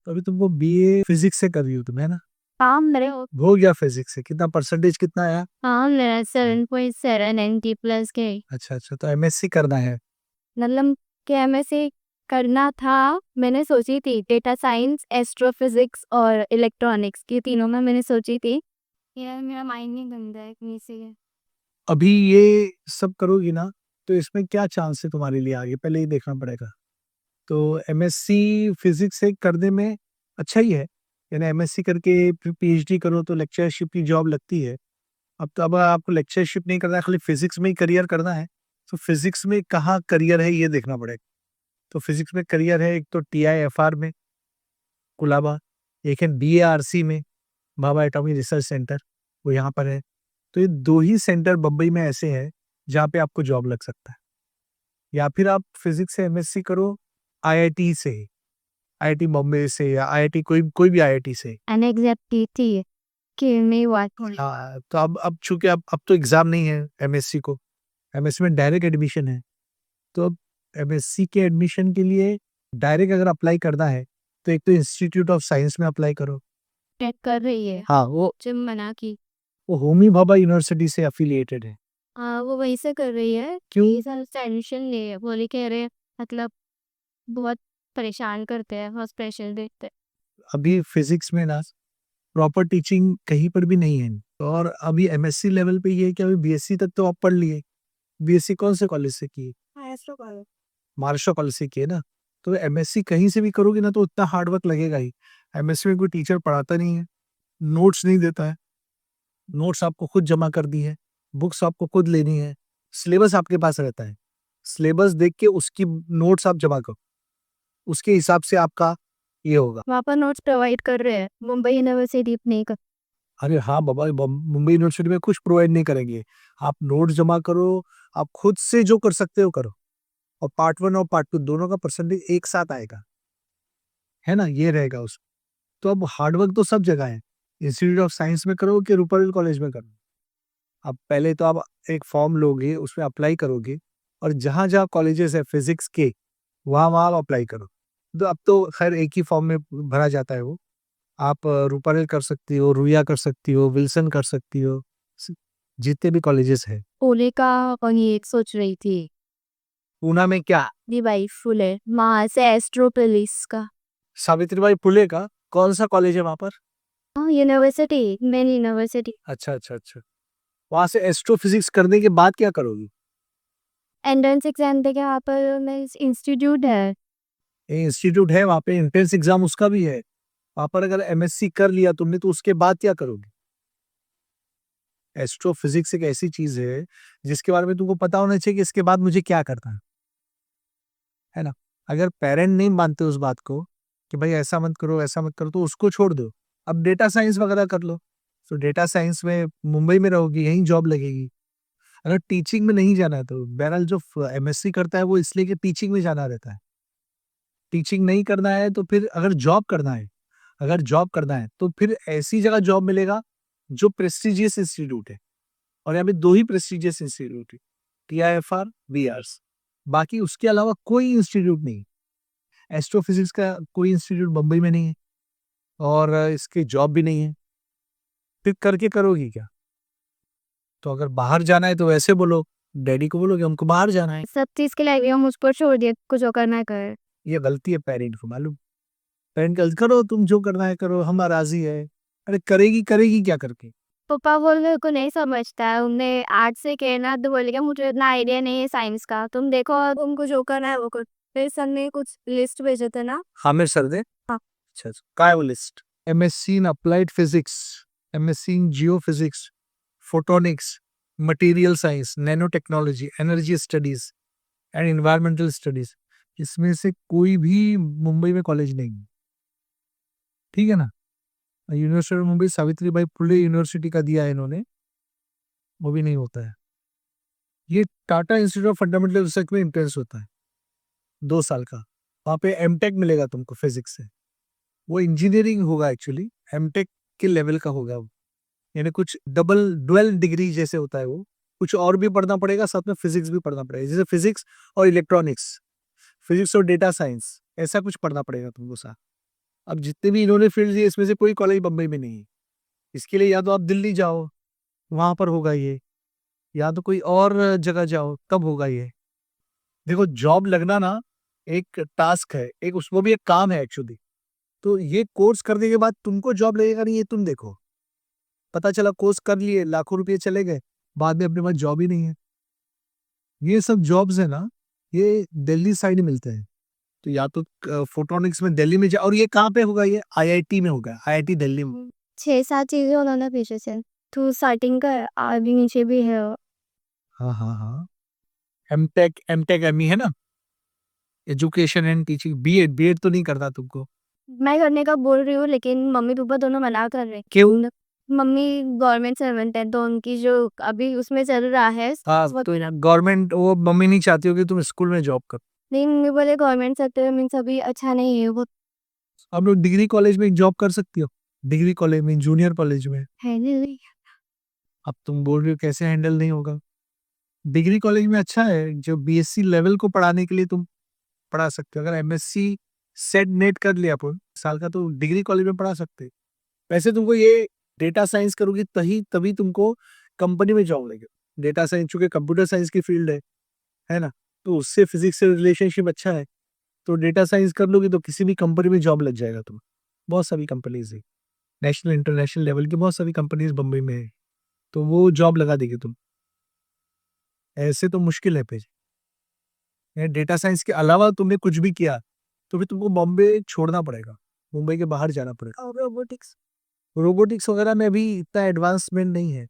तो अभी तुमको बीए फिजिक्स से कर रही हो तुम, है ना? हाँ मेरे हो गया फिजिक्स से, कितना परसेंटेज कितना आया? हाँ मेरा 7.7 90 प्लस के। अच्छा अच्छा, तो एमएससी करना है। मतलब क्या मैं से करना था। मैंने सोची थी डेटा साइंस एस्ट्रोफिजिक्स और इलेक्ट्रॉनिक्स ये तीनों में मैंने सोची थी। यार मेरा माइंड नहीं गंदा है कहीं से। अभी ये सब करोगी ना, तो इसमें क्या चांस है तुम्हारे लिए आगे, पहले ही देखना पड़ेगा। तो एमएससी फिजिक्स से करने में अच्छा ही है, यानी एमएससी करके फिर पीएचडी करो तो लेक्चरशिप की जॉब लगती है। अब तो अब आपको लेक्चरशिप नहीं करना है, खाली फिजिक्स में ही करियर करना है। तो फिजिक्स में कहाँ करियर है ये देखना पड़ेगा। तो फिजिक्स में करियर है, एक तो टीआईएफआर में कुलाबा, एक है बीएआरसी में भाभा एटॉमिक रिसर्च सेंटर, वो यहाँ पर है। तो ये दो ही सेंटर बम्बई में ऐसे हैं जहाँ पे आपको जॉब लग सकता है। या फिर आप फिजिक्स से एमएससी करो आईआईटी से, आईआईटी बॉम्बे से या आईआईटी कोई कोई भी आईआईटी से। अनएक्सेप्टेड थी कि मैं वाट हाँ, तो अब चूंकि अब तो एग्जाम नहीं है एमएससी को, एमएससी में डायरेक्ट एडमिशन है। तो अब एमएससी के एडमिशन के लिए डायरेक्ट अगर अप्लाई करना है, तो एक तो इंस्टीट्यूट ऑफ साइंस में अप्लाई करो। टेक कर रही है। हाँ, वो जिम मना की। वो होमी भाभा यूनिवर्सिटी से अफिलिएटेड है। हाँ वो वहीं से कर रही है। क्यों? ये साल टेंशन ले है बोली कह रहे हैं, मतलब बहुत परेशान करते हैं बहुत प्रेशर देते हैं। अभी फिजिक्स में ना प्रॉपर टीचिंग कहीं पर भी नहीं है। और अभी एमएससी लेवल पे ये है कि अभी बीएससी तक तो आप पढ़ लिए। बीएससी कौन से कॉलेज से की? महाराष्ट्र कॉलेज से की है ना। तो एमएससी कहीं से भी करोगे ना तो उतना हार्ड वर्क लगेगा ही। एमएससी में कोई टीचर पढ़ाता नहीं है, नोट्स नहीं देता है, नोट्स आपको खुद जमा कर दी है, बुक्स आपको खुद लेनी है, सिलेबस आपके पास रहता है, सिलेबस देख के उसकी नोट्स आप जमा करो, उसके हिसाब से आपका ये होगा। वहाँ पर नोट्स प्रोवाइड कर रहे हैं मुंबई यूनिवर्सिटी नहीं कर। अरे हाँ बाबा, मुंबई यूनिवर्सिटी में कुछ प्रोवाइड नहीं करेंगे। आप नोट्स जमा करो, आप खुद से जो कर सकते हो करो। और पार्ट वन और पार्ट टू दोनों का परसेंटेज एक साथ आएगा, है ना, ये रहेगा उसमें। तो अब हार्डवर्क तो सब जगह है, इंस्टीट्यूट ऑफ साइंस में करो कि रूपारेल कॉलेज में करो। अब पहले तो आप एक फॉर्म लोगे, उसमें अप्लाई करोगे, और जहां जहां कॉलेजेस है फिजिक्स के, वहां वहां अप्लाई करो। तो अब तो खैर एक ही फॉर्म में भरा जाता है वो। आप रूपारेल कर सकती हो, रुइया कर सकती हो, विल्सन कर सकती हो, स- जितने भी कॉलेजेस है। ओले का वही एक सोच रही थी। पूना में क्या? दिवाई फुले वहाँ से एस्ट्रोपोलिस का। सावित्रीबाई फुले का कौन सा कॉलेज है वहां पर? हाँ यूनिवर्सिटी मेन यूनिवर्सिटी। अच्छा अच्छा अच्छा। वहां से एस्ट्रोफिजिक्स करने के बाद क्या करोगी? एंट्रेंस एग्जाम देके वहाँ पर मैं इंस्टीट्यूट है। ये इंस्टीट्यूट है वहां पे, एंट्रेंस एग्जाम उसका भी है। वहां पर अगर एमएससी कर लिया तुमने तो उसके बाद क्या करोगे? एस्ट्रोफिजिक्स एक ऐसी चीज है जिसके बारे में तुमको पता होना चाहिए कि इसके बाद मुझे क्या करना है ना। अगर पेरेंट नहीं मानते उस बात को कि भाई ऐसा मत करो ऐसा मत करो, तो उसको छोड़ दो। अब डेटा साइंस वगैरह कर लो, तो डेटा साइंस में मुंबई में रहोगी, यहीं जॉब लगेगी। अगर टीचिंग में नहीं जाना है तो बहरहाल जो एमएससी करता है वो इसलिए कि टीचिंग में जाना रहता है। टीचिंग नहीं करना है तो फिर अगर जॉब करना है, अगर जॉब करना है तो फिर ऐसी जगह जॉब मिलेगा जो प्रेस्टिजियस इंस्टीट्यूट है। और यहाँ पे दो ही प्रेस्टिजियस इंस्टीट्यूट है, टीआईएफआर, बीआरस। बाकी उसके अलावा कोई इंस्टीट्यूट नहीं। एस्ट्रोफिजिक्स का कोई इंस्टीट्यूट बम्बई में नहीं है, और इसकी जॉब भी नहीं है। फिर करके करोगी क्या? तो अगर बाहर जाना है तो वैसे बोलो, डैडी को बोलो कि हमको बाहर जाना है। सब चीज के लिए हम उस पर छोड़ दिया कुछ जो करना है कर। ये गलती है पेरेंट को मालूम। पेरेंट गलत करो, तुम जो करना है करो, हम राजी है। अरे करेगी करेगी क्या करके? पापा बोल रहे को नहीं समझता है उन्हें आर्ट से कहना तो बोलेगा मुझे इतना आइडिया नहीं है साइंस का तुम देखो और तुमको जो करना है वो कर। फिर सर ने कुछ लिस्ट भेजे थे ना। हामिद सर दे। हाँ। अच्छा अच्छा, काय है वो list? MSc in applied physics, MSc in Jio physics, photonics, material science, nano technology, energy studies and environmental studies. इसमें से कोई भी मुंबई में कॉलेज नहीं है, ठीक है ना। University of Mumbai Savitribai Phule university का दिया है इन्होंने, वो भी नहीं होता है। ये Tata institute of fundamental research में इंट्रेंस होता है 2 साल का। वहाँ पे एमटेक मिलेगा तुमको फिजिक्स से। वो इंजीनियरिंग होगा एक्चुअली, एमटेक के लेवल का होगा वो। यानी कुछ डबल डुअल डिग्री जैसे होता है वो। कुछ और भी पढ़ना पड़ेगा, साथ में फिजिक्स भी पढ़ना पड़ेगा, जैसे फिजिक्स और इलेक्ट्रॉनिक्स, फिजिक्स और डेटा साइंस, ऐसा कुछ पढ़ना पड़ेगा तुमको साथ। अब जितने भी इन्होंने फील्ड दिए इसमें से कोई कॉलेज बम्बई में नहीं है। इसके लिए या तो आप दिल्ली जाओ, वहां पर होगा ये, या तो कोई और जगह जाओ, तब होगा ये। देखो जॉब लगना ना एक टास्क है, एक उसमें भी एक काम है एक्चुअली। तो ये कोर्स करने के बाद तुमको जॉब लगेगा नहीं, ये तुम देखो। पता चला कोर्स कर लिए, लाखों रुपए चले गए, बाद में अपने पास जॉब ही नहीं है। ये सब जॉब्स है ना, ये दिल्ली साइड मिलते हैं। तो या तो फोटोनिक्स में दिल्ली में जा, और ये कहाँ पे होगा, ये आईआईटी में होगा, आईआईटी दिल्ली में। 6-7 चीजें उन्होंने भेजे थे, तो स्टार्टिंग का आगे नीचे भी है। हाँ हाँ हाँ, एमटेक, एमटेक एमई है ना, education and teaching, BEd, BEd तो नहीं करता तुमको? मैं करने का बोल रही हूँ, लेकिन मम्मी पापा दोनों मना कर रहे हैं। क्यों? मम्मी गवर्नमेंट सर्वेंट है, तो उनकी जो अभी उसमें चल रहा है हाँ, तो गवर्नमेंट, वो मम्मी नहीं चाहती हो कि तुम स्कूल में जॉब करो? नहीं, मम्मी बोले गवर्नमेंट सेक्टर मीन्स अभी अच्छा नहीं है वो। अब लोग डिग्री कॉलेज में जॉब कर सकती हो, डिग्री कॉलेज में, जूनियर कॉलेज में। है नहीं। अब तुम बोल रहे हो कैसे हैंडल नहीं होगा? डिग्री कॉलेज में अच्छा है, जो बीएससी लेवल को पढ़ाने के लिए तुम पढ़ा सकते हो। अगर एमएससी सेट नेट कर लिया अपन साल का, तो डिग्री कॉलेज में पढ़ा सकते हो। वैसे तुमको ये डेटा साइंस करोगी तभी तुमको कंपनी में जॉब लगेगा। डेटा साइंस चूंकि कंप्यूटर साइंस की फील्ड है ना, तो उससे फिजिक्स से रिलेशनशिप अच्छा है। तो डेटा साइंस कर लोगी तो किसी भी कंपनी में जॉब लग जाएगा तुम्हें। बहुत सारी कंपनीज है, नेशनल इंटरनेशनल लेवल की बहुत सारी कंपनीज बम्बई में है, तो वो जॉब लगा देगी तुम। ऐसे तो मुश्किल है पेज। डेटा साइंस के अलावा तुमने कुछ भी किया तो फिर तुमको बॉम्बे छोड़ना पड़ेगा, मुंबई के बाहर जाना पड़ेगा। और रोबोटिक्स, रोबोटिक्स वगैरह में अभी इतना एडवांसमेंट नहीं है।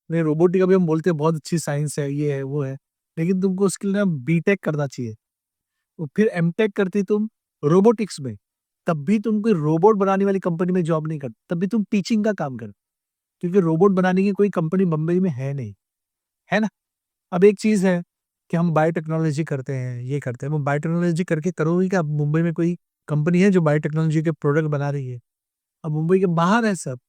नहीं, रोबोटिक अभी हम बोलते हैं बहुत अच्छी साइंस है, ये है वो है, लेकिन तुमको उसके लिए ना बीटेक करना चाहिए। और फिर एमटेक करती तुम रोबोटिक्स में, तब भी तुम कोई रोबोट बनाने वाली कंपनी में जॉब नहीं कर, तब भी तुम टीचिंग का काम कर, क्योंकि रोबोट बनाने की कोई कंपनी बम्बई में है नहीं, है ना। अब एक चीज है कि हम बायोटेक्नोलॉजी करते हैं, ये करते हैं, वो बायोटेक्नोलॉजी करके करोगे क्या? अब मुंबई में कोई कंपनी है जो बायोटेक्नोलॉजी के प्रोडक्ट बना रही है? अब मुंबई के बाहर है सब,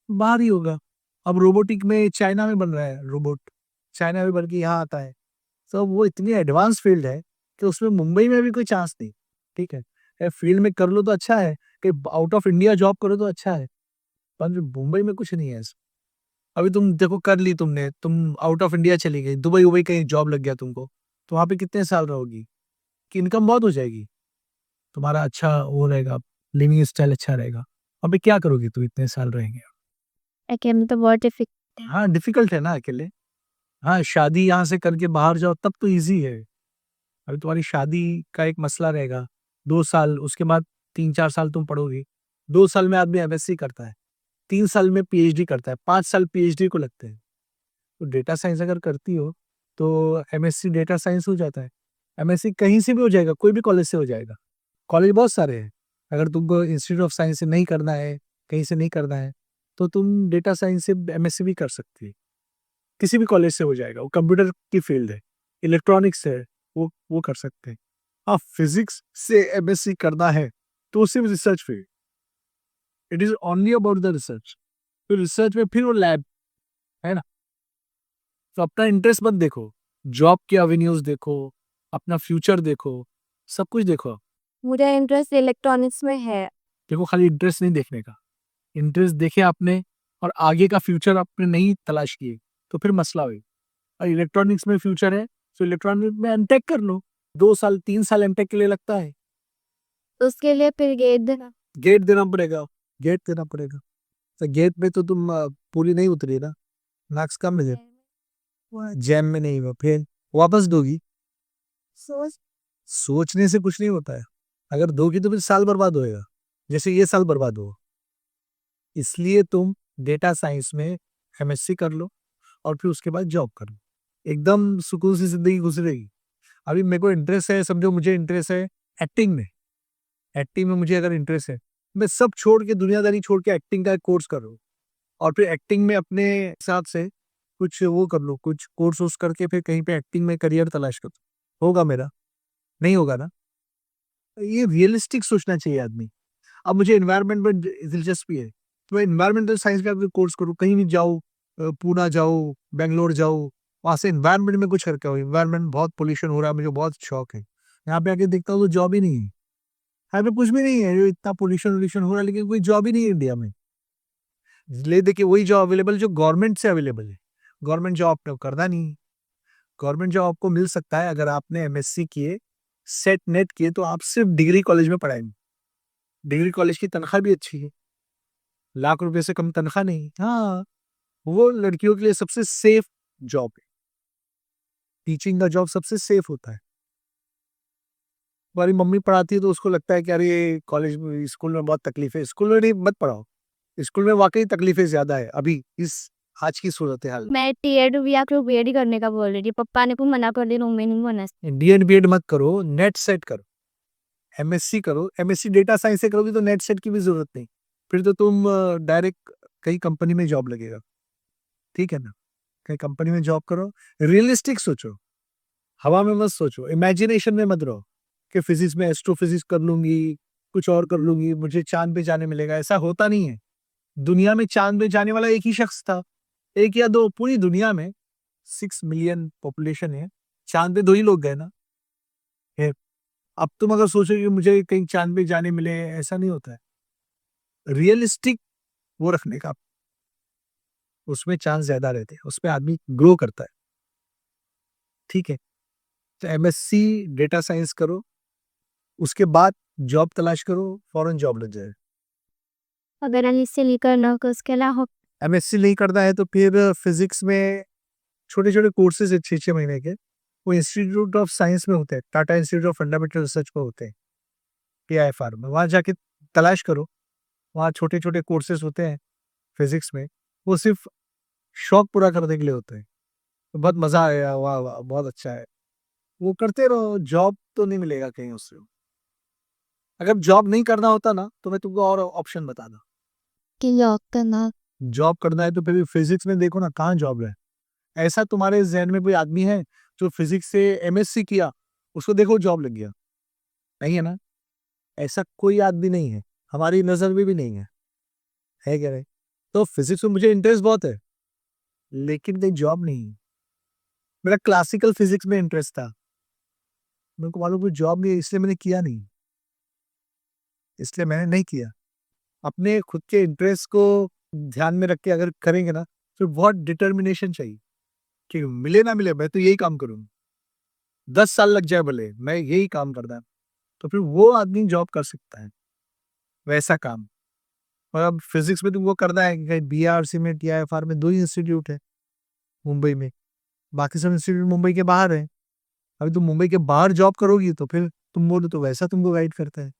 बाहर ही होगा। अब रोबोटिक में चाइना में बन रहा है रोबोट, चाइना में बन के यहाँ आता है। तो वो इतनी एडवांस फील्ड है कि उसमें मुंबई में भी कोई चांस नहीं। ठीक है, फील्ड में कर लो तो अच्छा है, कि आउट ऑफ इंडिया जॉब करो तो अच्छा है, पर मुंबई में कुछ नहीं है ऐसा। अभी तुम देखो, कर ली तुमने, तुम आउट ऑफ इंडिया चली गई, दुबई उबई कहीं जॉब लग गया तुमको, तो वहां पे कितने साल रहोगी? कि इनकम बहुत हो जाएगी, तुम्हारा अच्छा वो रहेगा, लिविंग स्टाइल अच्छा रहेगा। अबे क्या करोगी तुम इतने साल रहेंगे? अकेले तो बहुत डिफिकल्ट है। हाँ, डिफिकल्ट है ना अकेले। हाँ, शादी यहाँ से करके बाहर जाओ तब तो इजी है। अभी तुम्हारी शादी का एक मसला रहेगा, 2 साल, उसके बाद 3-4 साल तुम पढ़ोगी। 2 साल में आदमी एमएससी करता है, 3 साल में पीएचडी करता है, 5 साल पीएचडी को लगते हैं। तो डेटा साइंस अगर करती हो तो एमएससी डेटा साइंस हो जाता है। एमएससी कहीं से भी हो जाएगा, कोई भी कॉलेज से हो जाएगा, कॉलेज बहुत सारे हैं। अगर तुमको इंस्टीट्यूट ऑफ साइंस से नहीं करना है, कहीं से नहीं करना है, तो तुम डेटा साइंस से एमएससी भी कर सकती है, किसी भी कॉलेज से हो जाएगा। वो कंप्यूटर की फील्ड है, इलेक्ट्रॉनिक्स है, वो कर सकते हैं। हाँ, फिजिक्स से एमएससी करना है तो सिर्फ research field, it is only about the research. तो रिसर्च में फिर वो लैब है ना। तो अपना इंटरेस्ट मत देखो, जॉब के एवेन्यूज देखो, अपना फ्यूचर देखो, सब कुछ देखो। मुझे इंटरेस्ट इलेक्ट्रॉनिक्स में है। देखो, खाली इंटरेस्ट नहीं देखने का, इंटरेस्ट देखे आपने और आगे का फ्यूचर आपने नहीं तलाश किए तो फिर मसला हुई। और इलेक्ट्रॉनिक्स में फ्यूचर है तो इलेक्ट्रॉनिक्स में एमटेक कर लो, 2 साल 3 साल एमटेक के लिए लगता है। उसके लिए फिर गेट देना। गेट देना पड़ेगा, गेट देना पड़ेगा। तो गेट में तो तुम पूरी नहीं उतरी ना, मार्क्स कम मिले, जैम में नहीं हुआ, फिर वापस दोगी। सोच सोचने से कुछ नहीं होता है, अगर दोगी तो फिर साल बर्बाद होएगा, जैसे ये साल बर्बाद हो। इसलिए तुम डेटा साइंस में एमएससी कर लो और फिर उसके बाद जॉब कर लो, एकदम सुकून से जिंदगी गुजरेगी। अभी मेरे को इंटरेस्ट है, समझो मुझे इंटरेस्ट है एक्टिंग में, एक्टिंग में मुझे अगर इंटरेस्ट है, मैं सब छोड़ के, दुनियादारी छोड़ के एक्टिंग का कोर्स कर लूँ, और फिर एक्टिंग में अपने हिसाब से कुछ वो कर लो, कुछ कोर्स वोर्स करके फिर कहीं पे एक्टिंग में करियर तलाश कर, होगा मेरा? नहीं होगा ना। ये रियलिस्टिक सोचना चाहिए आदमी। अब मुझे एनवायरनमेंट में दिलचस्पी है, तो मैं एनवायरमेंटल साइंस का कोर्स करूँ, कहीं भी जाऊँ, पूना जाऊँ, बेंगलोर जाऊँ, वहां से एनवायरनमेंट में कुछ करके हो। एनवायरनमेंट बहुत पोल्यूशन हो रहा है, मुझे बहुत शौक है, यहाँ पे आके देखता हूँ तो जॉब ही नहीं है। यहाँ पे कुछ भी नहीं है, इतना पोल्यूशन हो रहा है, लेकिन कोई जॉब ही नहीं है इंडिया में। ले देखिए वही जॉब अवेलेबल जो गवर्नमेंट से अवेलेबल है, गवर्नमेंट जॉब आपने करना नहीं। गवर्नमेंट जॉब आपको मिल सकता है अगर आपने एमएससी किए, सेट नेट किए, तो आप सिर्फ डिग्री कॉलेज में पढ़ाएंगे। डिग्री कॉलेज की तनख्वाह भी अच्छी है, लाख रुपए से कम तनख्वाह नहीं। हाँ, वो लड़कियों के लिए सबसे सेफ जॉब है। टीचिंग का जॉब सबसे सेफ होता है। हमारी मम्मी पढ़ाती है तो उसको लगता है कि अरे कॉलेज में स्कूल में बहुत तकलीफ है। स्कूल में नहीं, मत पढ़ाओ। स्कूल में वाकई तकलीफें ज्यादा है अभी इस आज की सूरत हाल। मैं टीएड या फिर बीएड करने का बोल रही थी, पप्पा ने को मना कर दिया, मैं नहीं होना। डीएड बीएड मत करो, नेट सेट करो, एमएससी करो। एमएससी डेटा साइंस से करोगे तो नेट सेट की भी जरूरत नहीं, फिर तो तुम डायरेक्ट कहीं कंपनी में जॉब लगेगा। ठीक है ना, कहीं कंपनी में जॉब करो। रियलिस्टिक सोचो, हवा में मत सोचो, इमेजिनेशन में मत रहो कि फिजिक्स में एस्ट्रोफिजिक्स कर लूंगी, कुछ और कर लूंगी, मुझे चांद पे जाने मिलेगा। ऐसा होता नहीं है। दुनिया में चांद पे जाने वाला एक ही शख्स था, एक या दो। पूरी दुनिया में 6 मिलियन पॉपुलेशन है, चांद पे 2 ही लोग गए ना। है। अब तुम अगर सोचो कि मुझे कहीं चांद पे जाने मिले, ऐसा नहीं होता है। रियलिस्टिक वो रखने का, उसमें चांस ज्यादा रहते हैं, उसमें आदमी ग्रो करता है। ठीक है, तो एमएससी डेटा साइंस करो, उसके बाद जॉब तलाश करो, फौरन जॉब लग जाए। अगर इससे लेकर ना तो उसके अलावा एमएससी नहीं करना है तो फिर फिजिक्स में छोटे छोटे कोर्सेज है 6 6 महीने के, वो इंस्टीट्यूट ऑफ साइंस में होते हैं, Tata institute of fundamental research में होते हैं, PIFR में। वहाँ जाके तलाश करो, वहाँ छोटे छोटे कोर्सेज होते हैं फिजिक्स में, वो सिर्फ शौक पूरा करने के लिए होते हैं। तो बहुत मजा आया, वाह वाह बहुत अच्छा है, वो करते रहो। जॉब तो नहीं मिलेगा कहीं उससे। अगर जॉब नहीं करना होता ना तो मैं तुमको और ऑप्शन बता दूं। कि जॉब करना। जॉब करना है तो फिर फिजिक्स में देखो ना, कहाँ जॉब है। ऐसा तुम्हारे जहन में कोई आदमी है जो फिजिक्स से एमएससी किया, उसको देखो जॉब लग गया? नहीं है ना, ऐसा कोई आदमी नहीं है, हमारी नजर में भी नहीं है क्या नहीं? तो फिजिक्स में मुझे इंटरेस्ट बहुत है, लेकिन कहीं जॉब नहीं है। मेरा क्लासिकल फिजिक्स में इंटरेस्ट था, मेरे को मालूम कोई जॉब नहीं है, इसलिए मैंने किया नहीं, इसलिए मैंने नहीं किया। अपने खुद के इंटरेस्ट को ध्यान में रख के अगर करेंगे ना, तो बहुत डिटर्मिनेशन चाहिए कि मिले ना मिले मैं तो यही काम करूंगा, 10 साल लग जाए भले, मैं यही काम करना है। तो फिर वो आदमी जॉब कर सकता है, वैसा काम। और अब फिजिक्स में तुमको करना है कहीं BRC में, TIFR में 2 ही इंस्टीट्यूट है मुंबई में, बाकी सब इंस्टीट्यूट मुंबई के बाहर है। अभी तुम मुंबई के बाहर जॉब करोगी तो फिर तुम बोलो तो वैसा तुमको गाइड करता है,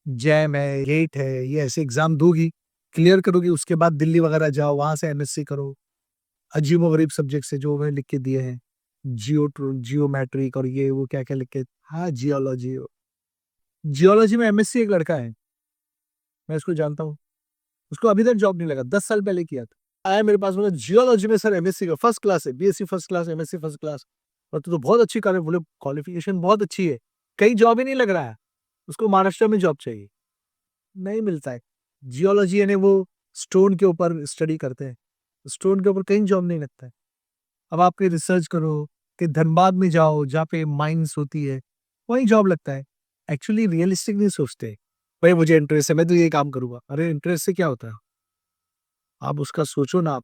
जैम है, गेट है, ये ऐसे एग्जाम दोगी, क्लियर करोगी, उसके बाद दिल्ली वगैरह जाओ, वहां से एमएससी करो। अजीब व गरीब सब्जेक्ट से जो मैंने लिख के दिए हैं, जियोमेट्रिक और ये वो क्या क्या लिख के। हाँ, जियोलॉजी, जियोलॉजी में एमएससी एक लड़का है, मैं उसको जानता हूँ, उसको अभी तक जॉब नहीं लगा, 10 साल पहले किया था। आया मेरे पास, बोला जियोलॉजी में सर एमएससी का फर्स्ट क्लास है, BSc first class, MSc first class. और तो बहुत अच्छी कर, बोले क्वालिफिकेशन बहुत अच्छी है, कहीं जॉब ही नहीं लग रहा है, उसको महाराष्ट्र में जॉब चाहिए, नहीं मिलता है। जियोलॉजी यानी वो स्टोन के ऊपर स्टडी करते हैं, स्टोन के ऊपर कहीं जॉब नहीं लगता है। अब आप कहीं रिसर्च करो कि धनबाद में जाओ जहाँ पे माइंस होती है, वहीं जॉब लगता है। एक्चुअली रियलिस्टिक नहीं सोचते, भाई मुझे इंटरेस्ट है मैं तो ये काम करूंगा। अरे इंटरेस्ट से क्या होता है, आप उसका सोचो ना। आप